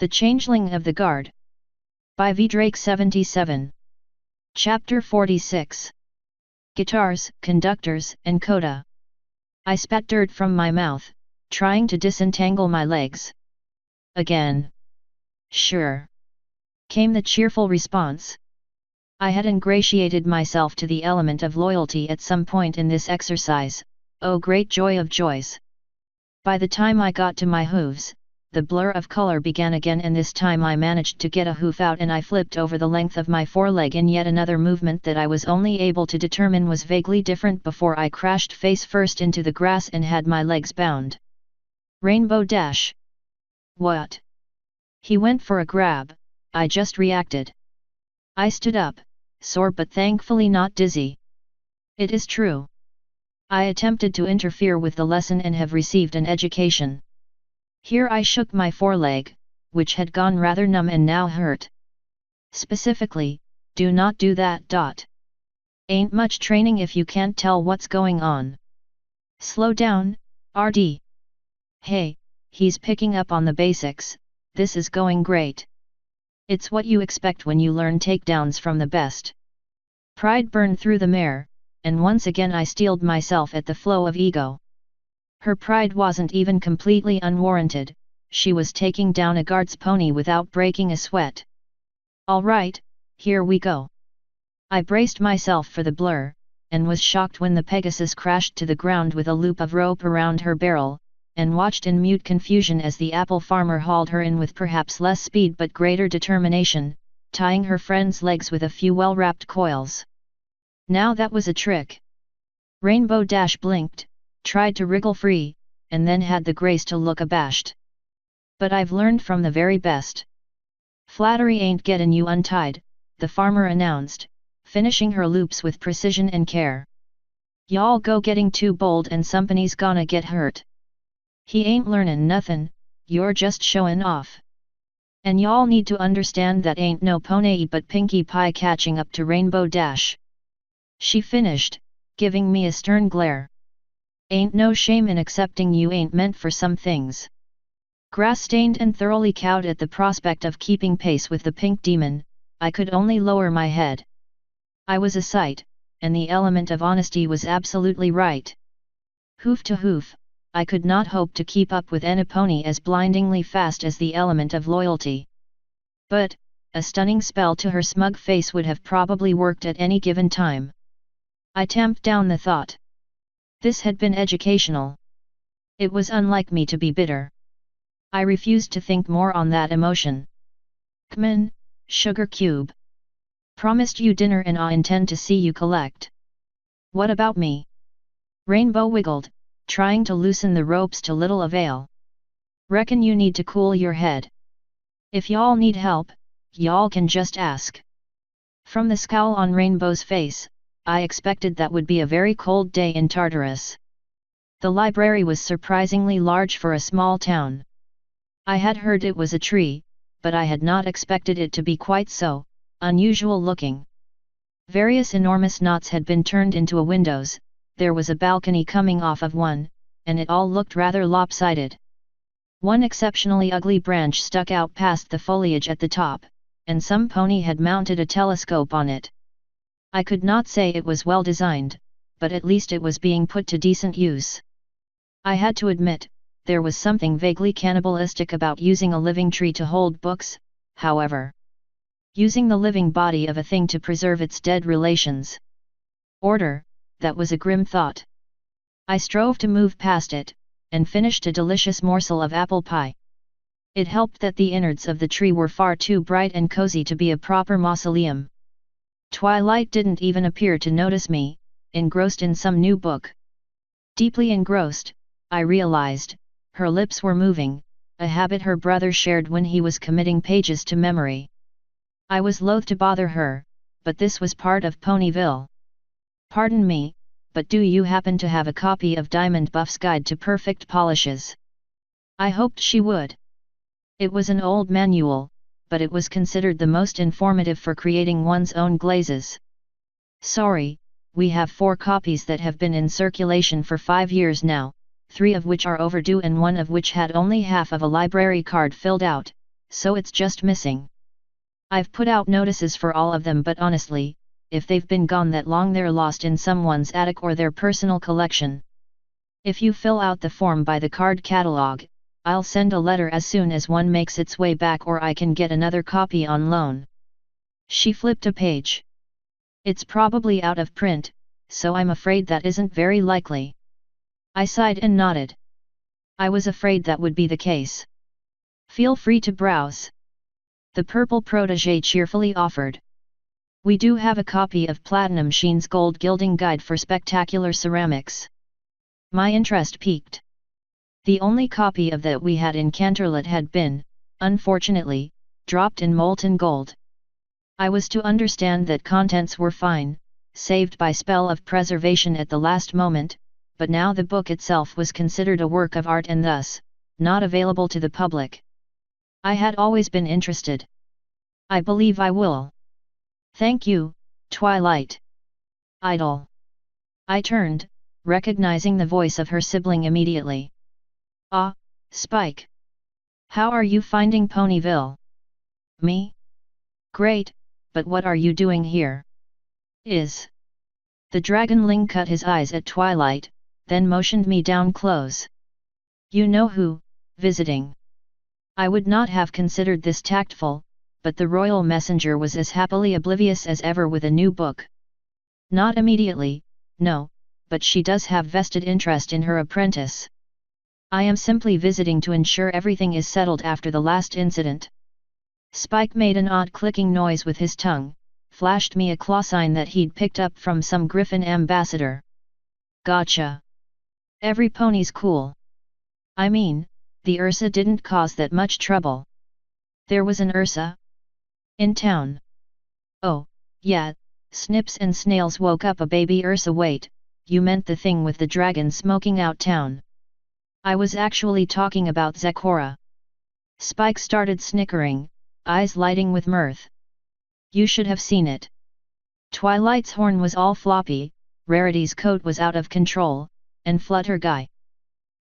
The Changeling of the Guard. By V. Drake 77. Chapter 46. Guitars, Conductors, and Coda. I spat dirt from my mouth, trying to disentangle my legs. Again. Sure. Came the cheerful response. I had ingratiated myself to the element of loyalty at some point in this exercise, oh great joy of joys. By the time I got to my hooves, the blur of color began again, and this time I managed to get a hoof out and I flipped over the length of my foreleg in yet another movement that I was only able to determine was vaguely different before I crashed face first into the grass and had my legs bound. Rainbow Dash. What? He went for a grab, I just reacted. I stood up, sore but thankfully not dizzy. It is true. I attempted to interfere with the lesson and have received an education. Here I shook my foreleg, which had gone rather numb and now hurt. Specifically, do not do that. Ain't much training if you can't tell what's going on. Slow down, RD. Hey, he's picking up on the basics, this is going great. It's what you expect when you learn takedowns from the best. Pride burned through the mare, and once again I steeled myself at the flow of ego. Her pride wasn't even completely unwarranted, she was taking down a guard's pony without breaking a sweat. Alright, here we go. I braced myself for the blur, and was shocked when the Pegasus crashed to the ground with a loop of rope around her barrel, and watched in mute confusion as the apple farmer hauled her in with perhaps less speed but greater determination, tying her friend's legs with a few well-wrapped coils. Now that was a trick. Rainbow Dash blinked, tried to wriggle free, and then had the grace to look abashed. But I've learned from the very best. Flattery ain't gettin' you untied, the farmer announced, finishing her loops with precision and care. Y'all go getting too bold and somebody's gonna get hurt. He ain't learnin' nothin', you're just showin' off. And y'all need to understand that ain't no pony but Pinkie Pie catching up to Rainbow Dash. She finished, giving me a stern glare. Ain't no shame in accepting you ain't meant for some things. Grass-stained and thoroughly cowed at the prospect of keeping pace with the pink demon, I could only lower my head. I was a sight, and the element of honesty was absolutely right. Hoof to hoof, I could not hope to keep up with any pony as blindingly fast as the element of loyalty. But, a stunning spell to her smug face would have probably worked at any given time. I tamped down the thought. This had been educational. It was unlike me to be bitter. I refused to think more on that emotion. K'min, sugar cube. Promised you dinner and I intend to see you collect. What about me? Rainbow wiggled, trying to loosen the ropes to little avail. Reckon you need to cool your head. If y'all need help, y'all can just ask. From the scowl on Rainbow's face, I expected that would be a very cold day in Tartarus. The library was surprisingly large for a small town. I had heard it was a tree, but I had not expected it to be quite so unusual looking. Various enormous knots had been turned into windows, there was a balcony coming off of one, and it all looked rather lopsided. One exceptionally ugly branch stuck out past the foliage at the top, and some pony had mounted a telescope on it. I could not say it was well designed, but at least it was being put to decent use. I had to admit, there was something vaguely cannibalistic about using a living tree to hold books, however. Using the living body of a thing to preserve its dead relations. Order, that was a grim thought. I strove to move past it, and finished a delicious morsel of apple pie. It helped that the innards of the tree were far too bright and cozy to be a proper mausoleum. Twilight didn't even appear to notice me, engrossed in some new book. Deeply engrossed, I realized, her lips were moving, a habit her brother shared when he was committing pages to memory. I was loath to bother her, but this was part of Ponyville. Pardon me, but do you happen to have a copy of Diamond Buff's Guide to Perfect Polishes? I hoped she would. It was an old manual, but it was considered the most informative for creating one's own glazes. Sorry, we have 4 copies that have been in circulation for 5 years now, 3 of which are overdue and 1 of which had only half of a library card filled out, so it's just missing. I've put out notices for all of them, but honestly, if they've been gone that long, they're lost in someone's attic or their personal collection. If you fill out the form by the card catalog, I'll send a letter as soon as one makes its way back, or I can get another copy on loan. She flipped a page. It's probably out of print, so I'm afraid that isn't very likely. I sighed and nodded. I was afraid that would be the case. Feel free to browse. The purple protégé cheerfully offered. We do have a copy of Platinum Sheen's Gold Gilding Guide for Spectacular Ceramics. My interest piqued. The only copy of that we had in Canterlot had been, unfortunately, dropped in molten gold. I was to understand that contents were fine, saved by spell of preservation at the last moment, but now the book itself was considered a work of art and thus, not available to the public. I had always been interested. I believe I will. Thank you, Twilight. Idle. I turned, recognizing the voice of her sibling immediately. Ah, Spike. How are you finding Ponyville? Me? Great, but what are you doing here? The Dragonling cut his eyes at Twilight, then motioned me down close. You know who, visiting. I would not have considered this tactful, but the royal messenger was as happily oblivious as ever with a new book. Not immediately, no, but she does have vested interest in her apprentice. I am simply visiting to ensure everything is settled after the last incident. Spike made an odd clicking noise with his tongue, flashed me a claw sign that he'd picked up from some Griffin ambassador. Gotcha. Every pony's cool. I mean, the Ursa didn't cause that much trouble. There was an Ursa? In town. Oh, yeah, Snips and Snails woke up a baby Ursa. Wait, you meant the thing with the dragon smoking out town. I was actually talking about Zecora. Spike started snickering, eyes lighting with mirth. You should have seen it. Twilight's horn was all floppy, Rarity's coat was out of control, and Flutterguy.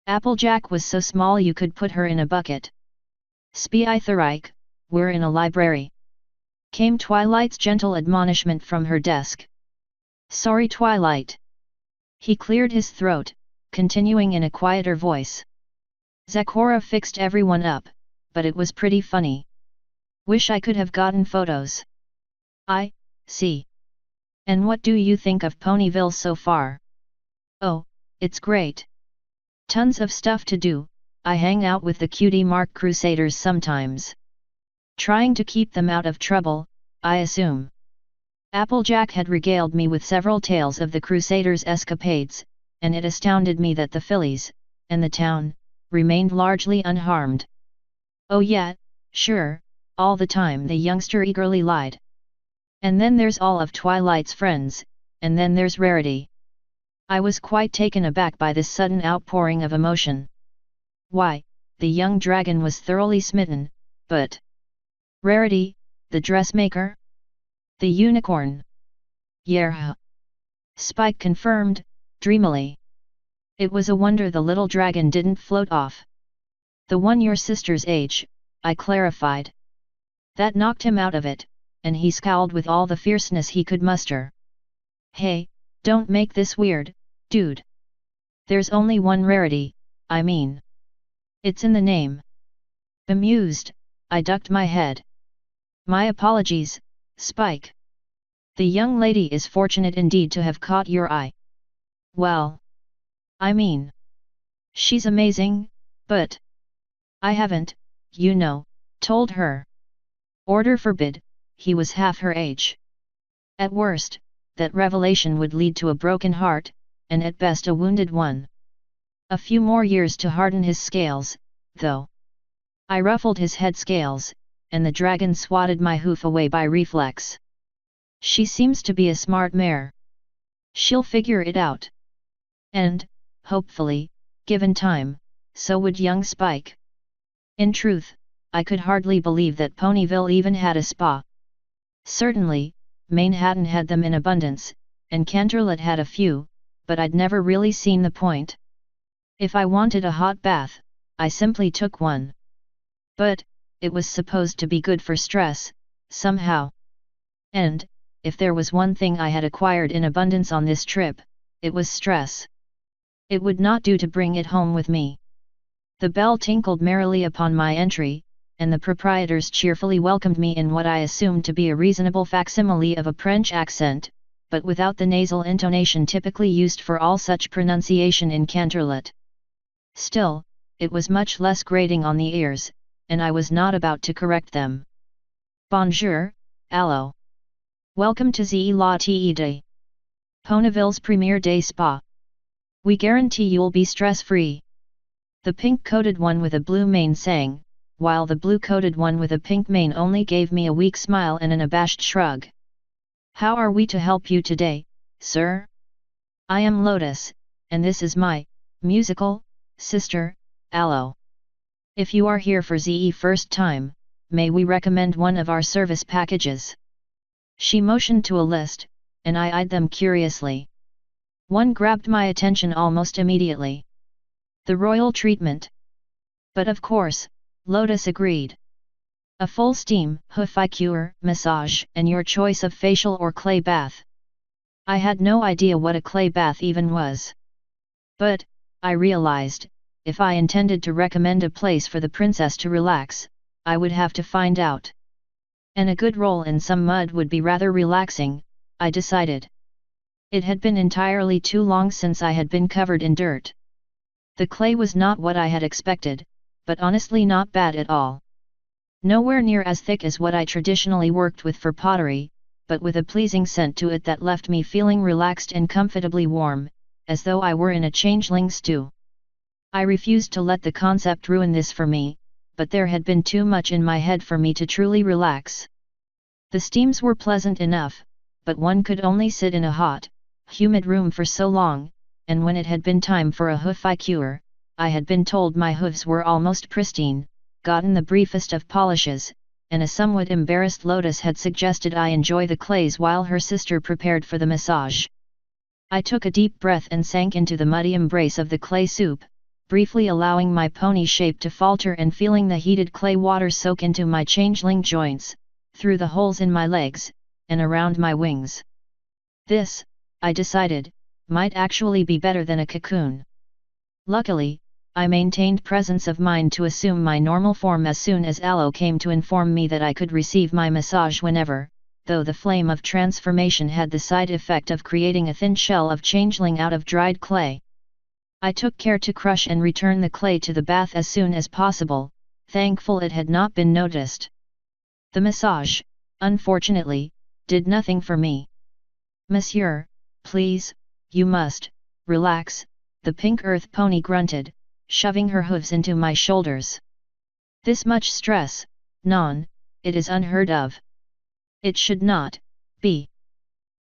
Applejack was so small you could put her in a bucket. Speitherike, we're in a library. Came Twilight's gentle admonishment from her desk. Sorry, Twilight. He cleared his throat, continuing in a quieter voice. Zecora fixed everyone up, but it was pretty funny. Wish I could have gotten photos. I see. And what do you think of Ponyville so far? Oh, it's great. Tons of stuff to do. I hang out with the cutie mark crusaders sometimes. Trying to keep them out of trouble, I assume. Applejack had regaled me with several tales of the crusaders' escapades, and it astounded me that the fillies, and the town, remained largely unharmed. Oh yeah, sure, all the time, the youngster eagerly lied. And then there's all of Twilight's friends, and then there's Rarity. I was quite taken aback by this sudden outpouring of emotion. Why, the young dragon was thoroughly smitten, but Rarity, the dressmaker? The unicorn? Yeah. Spike confirmed, dreamily. It was a wonder the little dragon didn't float off. The one your sister's age, I clarified. That knocked him out of it, and he scowled with all the fierceness he could muster. Hey, don't make this weird, dude. There's only one Rarity, I mean. It's in the name. Bemused, I ducked my head. My apologies, Spike. The young lady is fortunate indeed to have caught your eye. Well, I mean, she's amazing, but I haven't, you know, told her. Order forbid, he was half her age. At worst, that revelation would lead to a broken heart, and at best a wounded one. A few more years to harden his scales, though. I ruffled his head scales, and the dragon swatted my hoof away by reflex. She seems to be a smart mare. She'll figure it out. And, hopefully, given time, so would young Spike. In truth, I could hardly believe that Ponyville even had a spa. Certainly, Manhattan had them in abundance, and Canterlot had a few, but I'd never really seen the point. If I wanted a hot bath, I simply took one. But, it was supposed to be good for stress, somehow. And, if there was one thing I had acquired in abundance on this trip, it was stress. It would not do to bring it home with me. The bell tinkled merrily upon my entry, and the proprietors cheerfully welcomed me in what I assumed to be a reasonable facsimile of a French accent, but without the nasal intonation typically used for all such pronunciation in Canterlet. Still, it was much less grating on the ears, and I was not about to correct them. Bonjour, allo. Welcome to Ze La Te Day. Ponyville's premier day spa. We guarantee you'll be stress-free. The pink-coated one with a blue mane sang, while the blue-coated one with a pink mane only gave me a weak smile and an abashed shrug. How are we to help you today, sir? I am Lotus, and this is my musical sister, Allo. If you are here for ZE first time, may we recommend one of our service packages? She motioned to a list, and I eyed them curiously. One grabbed my attention almost immediately. The royal treatment. But of course, Lotus agreed. A full steam, hoof-cure, massage, and your choice of facial or clay bath. I had no idea what a clay bath even was. But, I realized, if I intended to recommend a place for the princess to relax, I would have to find out. And a good roll in some mud would be rather relaxing, I decided. It had been entirely too long since I had been covered in dirt. The clay was not what I had expected, but honestly not bad at all. Nowhere near as thick as what I traditionally worked with for pottery, but with a pleasing scent to it that left me feeling relaxed and comfortably warm, as though I were in a changeling stew. I refused to let the concept ruin this for me, but there had been too much in my head for me to truly relax. The steams were pleasant enough, but one could only sit in a hot, humid room for so long, and when it had been time for a hoof-cure, I had been told my hooves were almost pristine, gotten the briefest of polishes, and a somewhat embarrassed Lotus had suggested I enjoy the clays while her sister prepared for the massage. I took a deep breath and sank into the muddy embrace of the clay soup, briefly allowing my pony shape to falter and feeling the heated clay water soak into my changeling joints, through the holes in my legs, and around my wings. This, I decided, might actually be better than a cocoon. Luckily, I maintained presence of mind to assume my normal form as soon as Allo came to inform me that I could receive my massage whenever, though the flame of transformation had the side effect of creating a thin shell of changeling out of dried clay. I took care to crush and return the clay to the bath as soon as possible, thankful it had not been noticed. The massage, unfortunately, did nothing for me. Monsieur, please, you must, relax, the pink earth pony grunted, shoving her hooves into my shoulders. This much stress, non, it is unheard of. It should not be.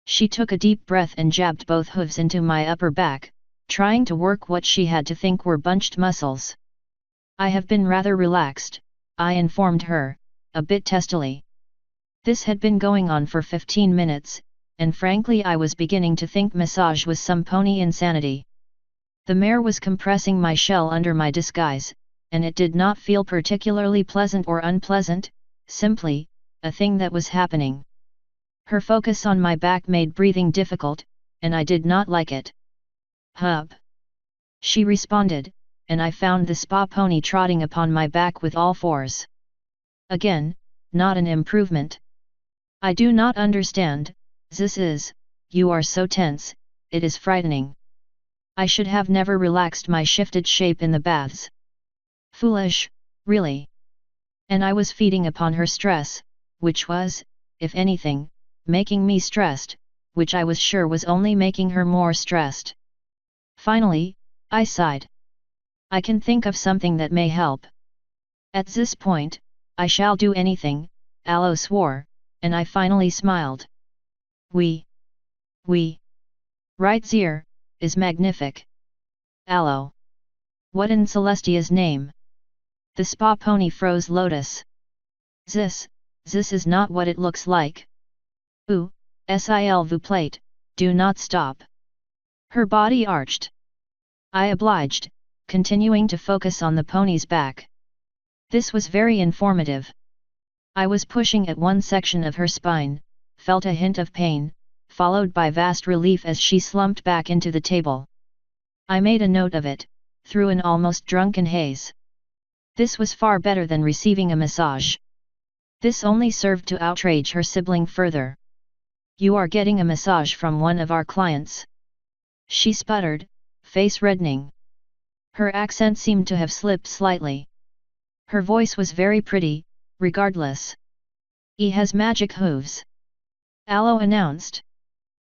She took a deep breath and jabbed both hooves into my upper back, trying to work what she had to think were bunched muscles. I have been rather relaxed, I informed her, a bit testily. This had been going on for 15 minutes, and frankly I was beginning to think massage was some pony insanity. The mare was compressing my shell under my disguise, and it did not feel particularly pleasant or unpleasant, simply, a thing that was happening. Her focus on my back made breathing difficult, and I did not like it. Hup! She responded, and I found the spa pony trotting upon my back with all fours. Again, not an improvement. I do not understand, this is, you are so tense, it is frightening. I should have never relaxed my shifted shape in the baths. Foolish, really. And I was feeding upon her stress, which was, if anything, making me stressed, which I was sure was only making her more stressed. Finally, I sighed. I can think of something that may help. At this point, I shall do anything, Allo swore, and I finally smiled. We. Right Zier, is magnific. Allo. What in Celestia's name? The spa pony froze Lotus. This is not what it looks like. Ooh, s'il vous plaît, do not stop. Her body arched. I obliged, continuing to focus on the pony's back. This was very informative. I was pushing at one section of her spine, felt a hint of pain, followed by vast relief as she slumped back into the table. I made a note of it, through an almost drunken haze. This was far better than receiving a massage. This only served to outrage her sibling further. "You are getting a massage from one of our clients," she sputtered, face reddening. Her accent seemed to have slipped slightly. Her voice was very pretty, regardless. "He has magic hooves," Aloe announced.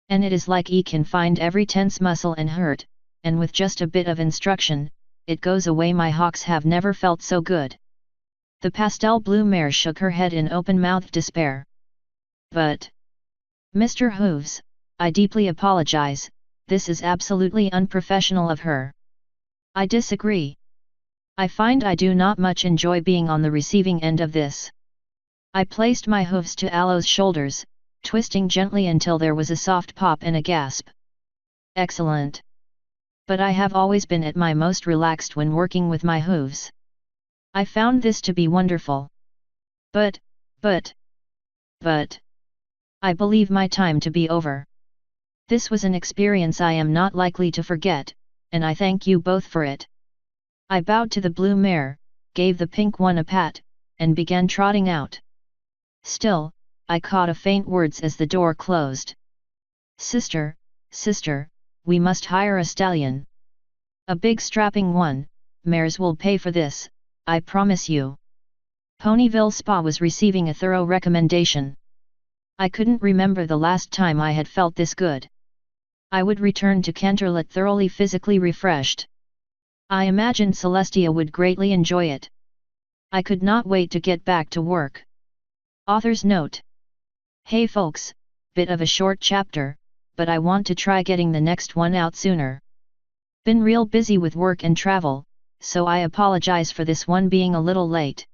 "And it is like he can find every tense muscle and hurt, and with just a bit of instruction, it goes away. My hawks have never felt so good." The pastel blue mare shook her head in open-mouthed despair. "But, Mr. Hooves, I deeply apologize, this is absolutely unprofessional of her." "I disagree. I find I do not much enjoy being on the receiving end of this." I placed my hooves to Aloe's shoulders, twisting gently until there was a soft pop and a gasp. "Excellent. But I have always been at my most relaxed when working with my hooves. I found this to be wonderful. But, I believe my time to be over. This was an experience I am not likely to forget, and I thank you both for it." I bowed to the blue mare, gave the pink one a pat, and began trotting out. Still, I caught a faint words as the door closed. Sister, we must hire a stallion. A big strapping one, mares will pay for this, I promise you." Ponyville Spa was receiving a thorough recommendation. I couldn't remember the last time I had felt this good. I would return to Canterlot thoroughly physically refreshed. I imagined Celestia would greatly enjoy it. I could not wait to get back to work. Author's note. Hey folks, bit of a short chapter, but I want to try getting the next one out sooner. Been real busy with work and travel, so I apologize for this one being a little late.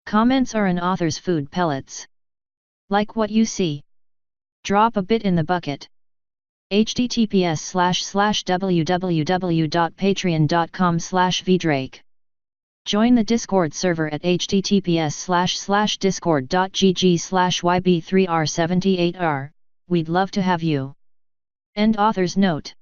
Comments are an author's food pellets. Like what you see? Drop a bit in the bucket. https://www.patreon.com/vdrake. Join the Discord server at https://discord.gg/yb3r78r, we'd love to have you. End author's note.